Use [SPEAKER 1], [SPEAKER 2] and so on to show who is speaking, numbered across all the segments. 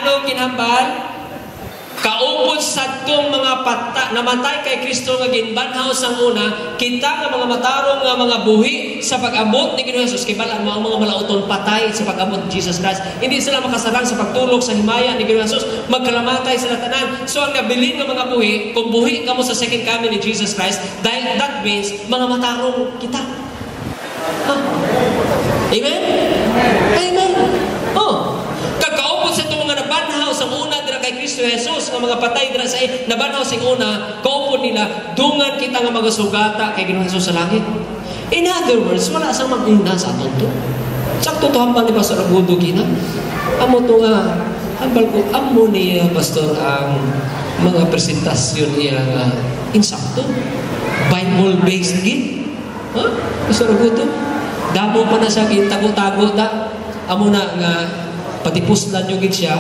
[SPEAKER 1] Ano kinahambal? Kaupod sa itong mga namatay kay Kristo nga ginbanhaw sang una, kita nga mga matarong nga mga buhi sa pag-abot ni Ginoong Jesus. Kibalaan mo ang mga malauton patay sa pag-abot ni Jesus Christ. Hindi sila makasarang sa pagtulog sa himaya ni Ginoong Jesus. Magkalamatay sila tanan. So ang nabilin ng mga buhi, kung buhi ka mo sa second coming ni Jesus Christ, dahil that means mga matarong kita. Amen? Amen. Kagkaupod sa itong mga nabanhaw sa una dira kay Kristo Jesus, nga mga patay dira sa nabanhaw sa una, kaupod nila, dungan kita nga magasugata kay Ginoong Jesus sa langit. In other words, wala sa mag-una sa aton to. Sakto to hambal ni Pastor Agudo kina. Amo to nga, hambal ko, amo ni Pastor ang mga presentasyon niya nga insakto. Bible-based gin. Pastor Agudo? Damo pa na siya, tago-tago ta. Amo na nga, patipuslan nyo gid siya,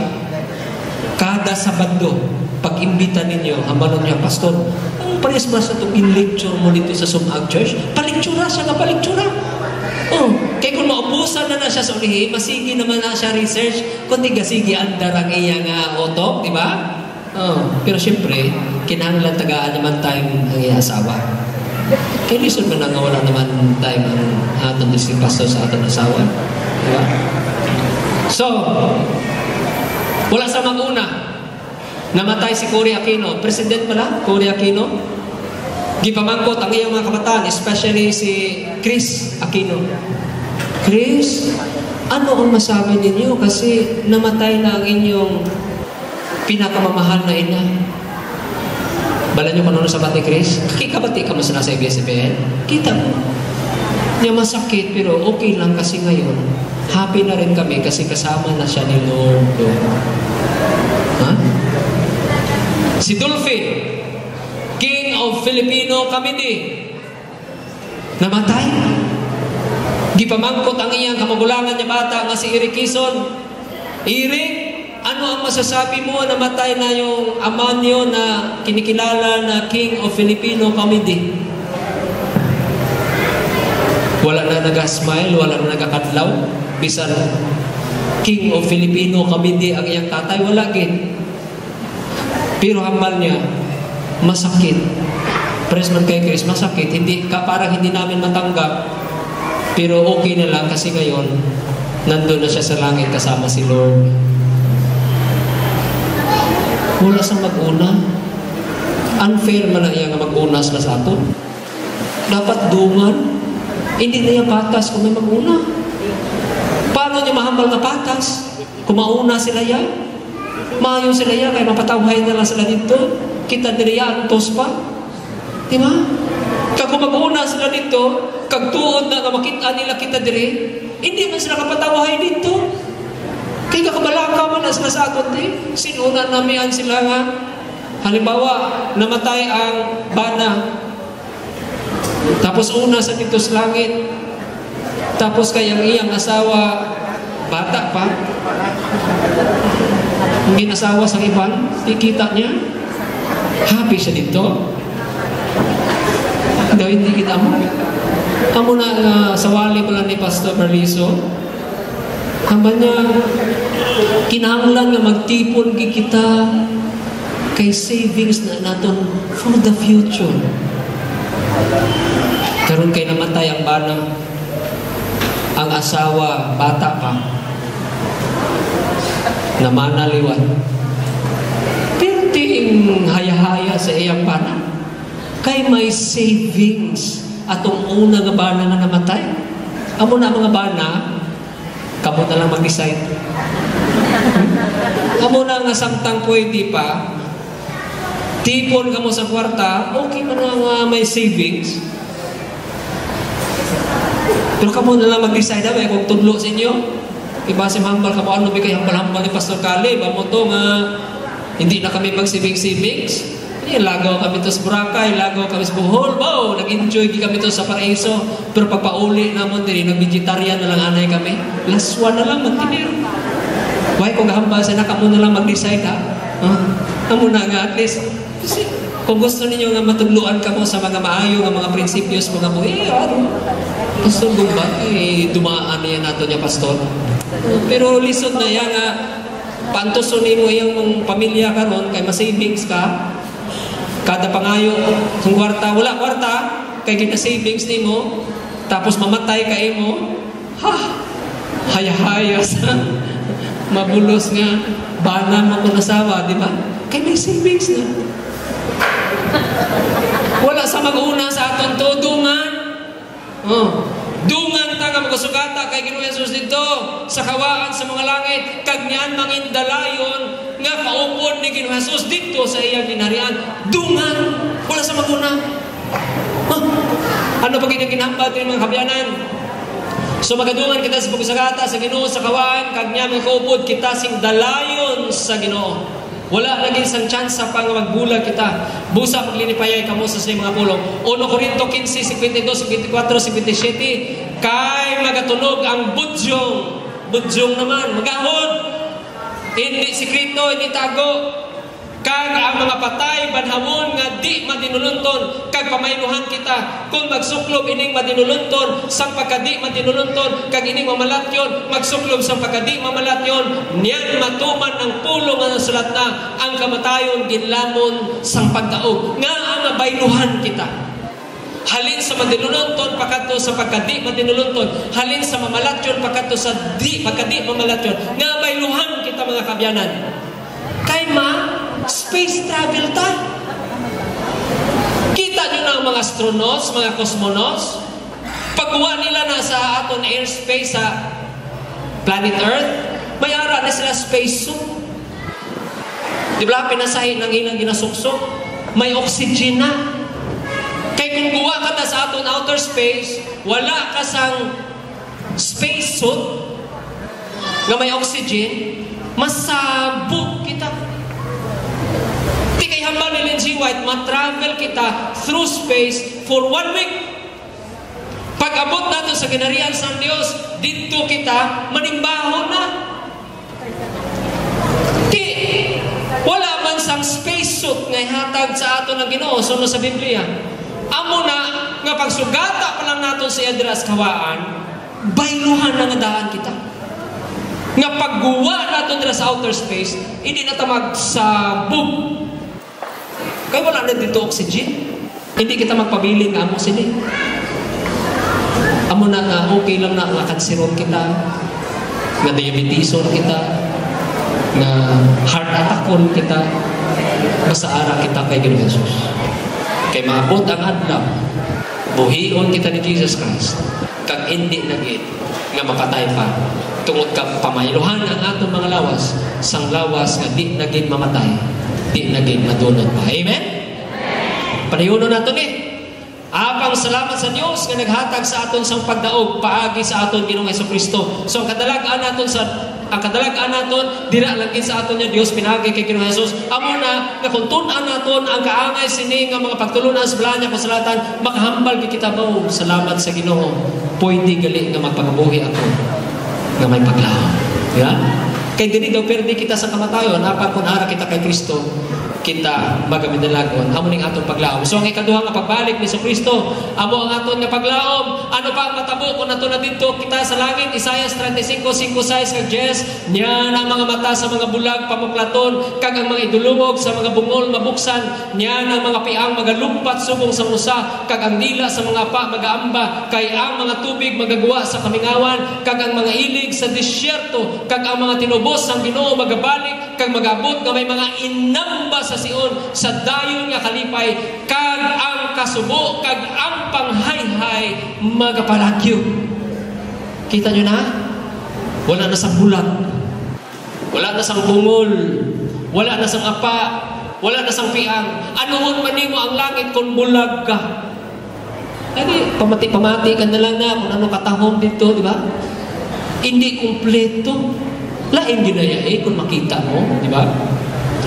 [SPEAKER 1] kada Sabado, pag-imbita ninyo, hambalon niya, Pastor, ang pares ba sa itong in-lecture mo dito sa Sumag Church? Paliktura siya nga, paliktura. Kaya kung maubusan na siya sa ulihi, masigi naman na siya research, kundi gasigi andar ang iyang otok, di ba? Pero siyempre, kinahanglan tagaan naman time ang iyang asawa. Kaya listen mo na nga wala naman time ang aton si Pastor sa aton asawa. Di ba? So, wala sa mag-una. Namatay si Cory Aquino. President pala, Cory Aquino. Gipamangkot ang iyang mga kabataan, especially si Chris Aquino. Chris, ano ang masabi ninyo? Kasi namatay na ang inyong pinakamamahal na ina. Bala nyo kung ano sa bati, Chris? Kikabati ka mo sa nasa ABS-CBN? Kita mo. Niya masakit, pero okay lang kasi ngayon. Happy na rin kami kasi kasama na siya ni Lord. Si Dolphin, King of Filipino Comedy, namatay. Gipamangkot ang iyang kamagulangan niya bata nga si Eric Quezon. Eric, ano ang masasabi mo? Namatay na yung ama niyo na kinikilala na King of Filipino Comedy. Wala na nag-smile, wala na nagkakadlaw. Bisan King of Filipino Comedy ang iyang tatay, wala gin. Pero hambal niya, masakit. Praise man kay Chris, masakit. Parang hindi namin matanggap. Pero okay na lang kasi ngayon, nandun na siya sa langit kasama si Lord. Wala sa mag-una. Unfair man na iya nga mag-una sa ato. Dapat dungan. Hindi na yung patas kung may mag-una. Paano niya mahambal na patas? Kung mauna sila yan, maayon sila yan, kaya mapatawhay na lang sila dito. Kita nila antos pa. Diba? Kag kung mag-una sila dito, kagtuod na makita nila kita diri, hindi man sila kapatawhay dito. Kaya kakabalaka man na sila sa aton di. Sinuna namihan sila nga. Halimbawa, namatay ang bana. Tapos una sa dito sa langit. Tapos kayang iyang asawa, bata pa. Hindi asawa sa iban, ikita niya. Happy siya dito. Daw hindi kita mo. Amo na sawali pala ni Pastor Berliso. Hamba niya, kinahanglan nga magtipon kita kay savings na naton for the future. Karon kay namatay ang bana, ang asawa bata pa, namanaliwan, pero ting haya-haya sa iyang bana kay may savings atong una nga bana nga namatay. Amo na mga bana, kamo na lang mag-decide. Amo na nga samtang pwede pa, tipon ka mo sa kwarta, okay man nga may savings. Pero kamo na lang mag-decide na, kung tudlo sa inyo. Iba si hambal ka mo, ano ba kayo hambal-hambal ni Pastor Caleb? Amo to nga, hindi na kami mag-savings. Lagaw kami to sa Boracay, lagaw kami sa Bohol. Wow, nag-enjoy kami to sa Paraiso. Pero pagpauli naman din, nag-vegetarian na lang anay kami. Laswa na lang, magtinir. Why, kung hambal siya na, kamo na lang mag-decide ha? Kamo na nga, at least, kasi kung gusto ninyo nga matudluan ka mo sa mga maayo, nga mga prinsipyos, mga mo, Pastor Gumba, dumaan niya nato niya, Pastor. Pero lisod na yan nga, Pantusunin mo iyong pamilya karon kay ma-savings ka. Kada pangayo kung kwarta, wala kwarta, kay gina-savings nimo, tapos mamatay ka imo. Haya-haya sa mabulos nga bana mo kung asawa, di ba? Kay may savings na. Wala sa mag-una sa aton to, dungan. Dungan ta nga magasugata kay Ginoong Hesus dito sa kawaan sa mga langit, kag niyan mangindalayon nga kaupod ni Ginoong Hesus dito sa iyang ginharian. Dungan, wala sa mag-una. Ano ba ginahambal din mga kabyanan? So magadungan kita sa pagsagata sa Ginoo sa kawaan, kag niya mga kaupod kita sing dalayon sa Ginoo. Wala lagi isang chance pa nga magbulag kita. Busa maglinipayay kamo sa mga pulong. 1 Corinto 15, 52, 54, 57. Kay magatunog ang budyong. Budyong naman, magahod. Hindi sikrito, hindi tago. Kag ang mga patay banhamon nga di madinulunton, kag pamaynuhan kita kung magsuklob ining madinulunton sang pagkadi madinulunton, kag ining mamalatyon magsuklob sang pagkadi mamalatyon, niyan matuman ang pulong nga nasulat na ang kamatayon ginlamon sang pagdaog nga ang baynuhan kita. Halin sa madinulunton pakadto sa pagkadi madinulunton, halin sa mamalatyon pakadto sa di pagkadi mamalatyon, nga baynuhan kita mga kabyanan. Kay space travel ta. Kita nyo na ang mga astronauts, mga cosmonauts, pagkuha nila na sa aton airspace sa planet Earth, may ara na sila space suit. Di ba pinasahin ng inang ginasuksok? May oxygen na. Kaya kung kuha ka na sa aton outer space, wala ka sang space suit nga may oxygen, masabog kita. Di kay hambal ni Lindsay White, matravel kita through space for 1 week. Pag abot natin sa ginharian sa Diyos, dito kita manimbaho na. Di, wala man sang space suit nga ihatag sa aton ng Ginoo suno sa Biblia. Amo na nga pagsugata pa lang natin sa Adras Kawaan, bayluhan na nga daan kita. Nga pagguwa natin sa outer space, hindi na tamag sa boom. Kaya wala na dito oxygen. Hindi kita magpabiling nga amo sini. Amo na nga, okay lang na nga kanseron kita, nga diabetison kita, nga heart attackon kita, masaara kita kay Ginoong Hesus. Kay maabot ang adlaw, buhion kita ni Jesus Christ, kag hindi nagit nga mapatay pa. Tungod ka pamayluhan ang atong mga lawas, sang lawas nga di naging mamatay, di naging madunot pa. Amen? Panayuno nato ni. Apang salamat sa Dios nga naghatag sa aton sang pagdaog paagi sa aton Ginoong Hesukristo. So ang kadalagaan naton dira lang sa aton nya Dios pinagi kay Ginoong Hesus. Amo na nga kung tun-an naton ang kaangay sini nga mga pagtulunan sa bala niya kasalatan, makahambal kita ba salamat sa Ginoo. Pwede gali nga magpagabuhi ako nga may paglaom. Yeah? Kay dili daw perdi kita sa kamatayon, apan kun ara kita kay Kristo, kita magaminalagon amo ning atong paglaom. So ang ikaduha nga pagbalik ni Kristo, amo ang aton nga paglaom. Ano pa ang matabo kun nato na didto kita sa langit? Isaiah 35:5-6 kag 10. Niyan ang mga mata sa mga bulag pamuklaton, kag ang mga idulungog sa mga bungol mabuksan. Niyan ang mga piang magalumpat subong sa musa, kag ang dila sa mga pa magaamba. Kay ang mga tubig magagwa sa kamingawan, kag ang mga ilig sa disyerto, kag ang mga tinubos sang Ginoo magabalik, kag magabot nga may mga inamba sa Sion sa dayon nga kalipay, kag ang kasubo kag ang panghayhay magapalagyo. Kita nyo na? Wala na sang bulag, wala na sang bungol, wala na sang apa, wala na sang piang. Anuhon man nimo ang langit kung bulag ka? Lagi pamati ka na lang na kung ano katahom dito, di ba? Hindi kumpleto. Lain ginaya kung makita mo, di ba?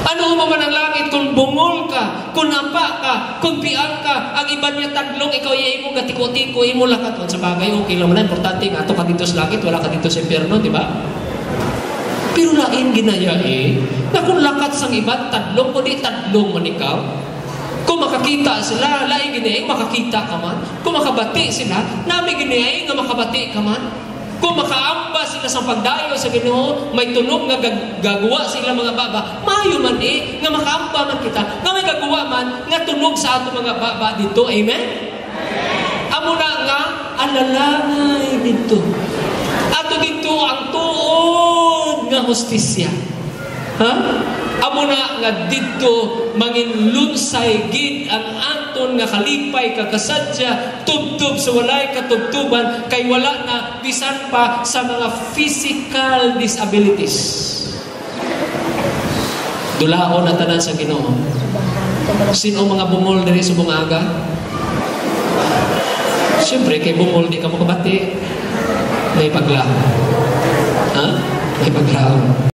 [SPEAKER 1] Ano mo man ang langit kung bungol ka, kung apa ka, kung piang ka, ang iba niya taglong, ikaw iya mo gatiko-tiko, imo lakat. Sa bagay, okay lang man, importante nga, ato ka dito sa langit, wala ka dito sa impyerno, di ba? Pero lain ginaya na kung lakat sang iba, taglong, kundi taglong man ikaw. Kung makakita sila, lain ginaya, makakita ka man. Kung makabati sila, nami ginaya nga makabati ka man. Kung makaamba sila sa pagdayo sa Ginoo, may tunog nga gagawa sila mga baba, maayo man nga makaamba man kita, nga may gagawa man nga tunog sa ato mga baba dito. Amen? Amo na nga alalangay dito. Ato dito ang tuod nga hustisya. Ha? Amo na nga dito manginlunsay gid ang aton nga kalipay kakasadya tubtub sa walay katubtuban kay wala na bisan pa sa mga physical disabilities. Dulaon na tanan sa Ginoo. Sino mga bumol diri sa bungaga? Siyempre, kay bumol di ka mo kabati. May paglaon. Ha? May paglaon.